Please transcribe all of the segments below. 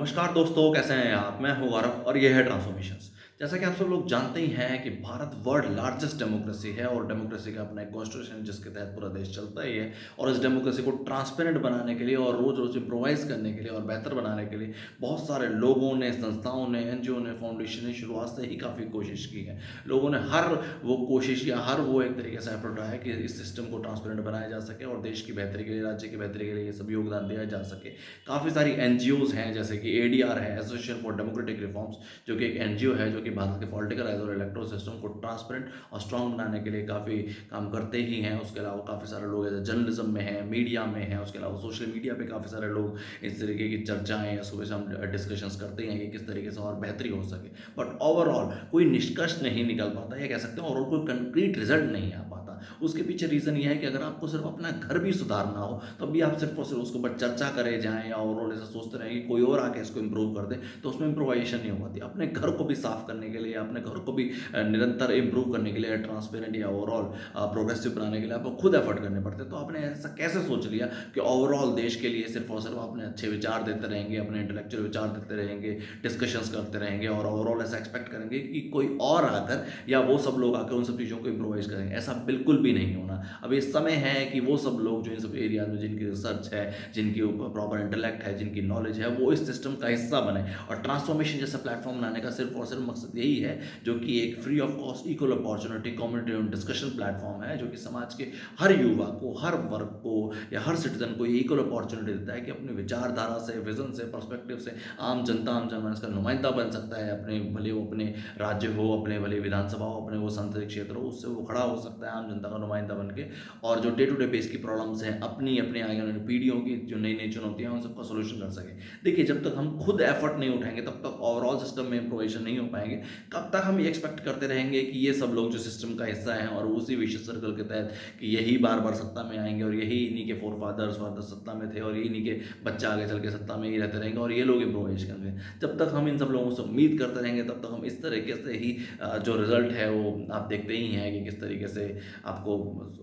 नमस्कार दोस्तों, कैसे हैं आप? मैं हूँ गौरव और ये है ट्रांसफॉर्मेशंस। जैसा कि आप सब लोग जानते ही हैं कि भारत वर्ल्ड लार्जेस्ट डेमोक्रेसी है और डेमोक्रेसी का अपना एक कॉन्स्टिट्यूशन है जिसके तहत पूरा देश चलता ही है। और इस डेमोक्रेसी को ट्रांसपेरेंट बनाने के लिए और रोज़-रोज़ इम्प्रोवाइज़ करने के लिए और बेहतर बनाने के लिए बहुत सारे लोगों ने, संस्थाओं ने, एनजीओ ने, फाउंडेशन ने शुरुआत से ही काफ़ी कोशिश की है। लोगों ने हर वो कोशिश या हर वो एक तरीके से एफर्ट उठाया कि इस सिस्टम को ट्रांसपेरेंट बनाया जा सके और देश की बेहतरी के लिए, राज्य की बेहतरी के लिए ये सब योगदान दिया जा सके। काफ़ी सारी एनजीओज़ हैं जैसे कि एडीआर है, एसोसिएशन फॉर डेमोक्रेटिक रिफॉर्म्स, जो कि एक एनजीओ है जो कि भारत के पॉलिटिकल एज़ और इलेक्टोरल सिस्टम को ट्रांसपेरेंट और स्ट्रॉन्ग बनाने के लिए काफ़ी काम करते ही हैं। उसके अलावा काफ़ी सारे लोग ऐसे जर्नलिज्म में हैं, मीडिया में हैं, उसके अलावा सोशल मीडिया पे काफ़ी सारे लोग इस तरीके की चर्चाएँ या सुबह-शाम डिस्कशंस करते हैं कि किस तरीके से और बेहतरी हो सके। बट ओवरऑल कोई निष्कर्ष नहीं निकल पाता, या कह सकते हैं ओवरऑल कोई कंक्रीट रिज़ल्ट नहीं आ पाता। उसके पीछे रीज़न ये है कि अगर आपको सिर्फ़ अपना घर भी सुधारना हो, तब भी आप सिर्फ़ और सिर्फ़ उसके ऊपर चर्चा करे जाएँ या ओवरऑल ऐसा सोचते रहें कि कोई और आके इसको इम्प्रूव कर दे, तो उसमें इम्प्रोवाइज़ेशन नहीं हो पाती। अपने घर को भी साफ़ करने के लिए, अपने घर को भी निरंतर इम्प्रूव करने के लिए, ट्रांसपेरेंट या ओवरऑल प्रोग्रेसिव बनाने के लिए आपको खुद एफ़र्ट करने पड़ते हैं। तो आपने ऐसा कैसे सोच लिया कि ओवरऑल देश के लिए सिर्फ़ और सिर्फ़ अपने अच्छे विचार देते रहेंगे, अपने इंटेलेक्चुअल विचार देते रहेंगे, डिस्कशंस करते रहेंगे और ओवरऑल ऐसा एक्सपेक्ट करेंगे कि कोई और आकर या वो सब लोग आकर उन सब चीज़ों को इम्प्रोवाइज़ करेंगे। ऐसा बिल्कुल भी नहीं होना। अब ये समय है कि वो सब लोग जो इन सब एरियाज़ में जिनकी रिसर्च है, जिनकी ऊपर प्रॉपर इंटेलेक्ट है, जिनकी नॉलेज है, वो इस सिस्टम का हिस्सा बने। और ट्रांसफॉर्मेशन जैसा प्लेटफ़ॉर्म बनाने का सिर्फ़ और सिर्फ़ मकसद यही है, जो कि एक free of cost equal opportunity community driven discussion platform है, जो कि समाज के हर युवा को, हर वर्ग को या हर सिटीज़न को ये इक्वल अपॉर्च्युनिटी देता है कि अपनी विचारधारा से, विज़न से, पर्सपेक्टिव से आम जनता, आम जनमानस का नुमाइंदा बन सकता है। अपने भले वो अपने राज्य हो, अपने भले विधानसभा हो, अपने वो संसदीय क्षेत्र हो, उससे वो खड़ा हो सकता है आम जनता का नुमाइंदा बन के। और जो डे टू डे बेस की प्रॉब्लम्स हैं, अपनी आने वाली पीढ़ियों की जो नई-नई चुनौतियाँ हैं, उन सबका सॉल्यूशन कर सकें। देखिए, जब तक हम खुद एफर्ट नहीं उठाएँगे, तब तक ओवरऑल सिस्टम में इम्प्रोवेशन नहीं हो पाएँगे। कब तक हम ये एक्सपेक्ट करते रहेंगे कि ये सब लोग जो सिस्टम का हिस्सा हैं और उसी विशिष्ट सर्कल के तहत कि यही बार-बार सत्ता में आएँगे और यही इन्हीं के फ़ोरफ़ादर्स फ़ादर्स सत्ता में थे और इन्हीं के बच्चे आगे चल के सत्ता में ही रहते रहेंगे और ये लोग इम्प्रोवाइज़ करेंगे। जब तक हम इन सब लोगों से उम्मीद करते रहेंगे, तब तक हम इस तरीके से ही जो रिज़ल्ट है, वो आप देखते ही हैं कि किस तरीके से आपको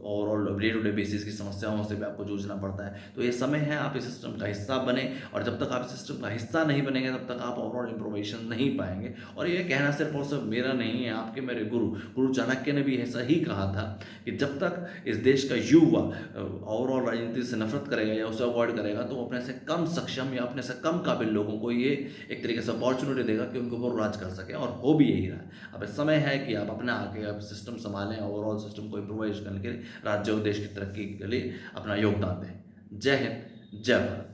overall day to day basis की समस्याओं से भी आपको जूझना पड़ता है। तो ये समय है आप इस सिस्टम का हिस्सा बनें और जब तक आप इस सिस्टम का हिस्सा नहीं बनेंगे तब तक आप ओवरऑल इम्प्रोवेशन नहीं पाएँगे। और ये कहना सिर्फ़ और सिर्फ़ मेरा नहीं है, आपके मेरे गुरु चाणक्य ने भी ऐसा ही कहा था कि जब तक इस देश का युवा ओवरऑल राजनीति से नफ़रत करेगा या उसे अवॉइड करेगा, तो वो अपने से कम सक्षम या अपने से कम काबिल लोगों को ये एक तरीके से अपॉर्च्युनिटी देगा कि उनको वो राज कर सकें, और हो भी यही रहा है। अब इस समय है कि आप अपना आके आप सिस्टम सँभालें, ओवरऑल सिस्टम को इम्प्रोवाइज़ करने के लिए राज्य और देश की तरक्की के लिए अपना योगदान दें। जय हिंद, जय भारत।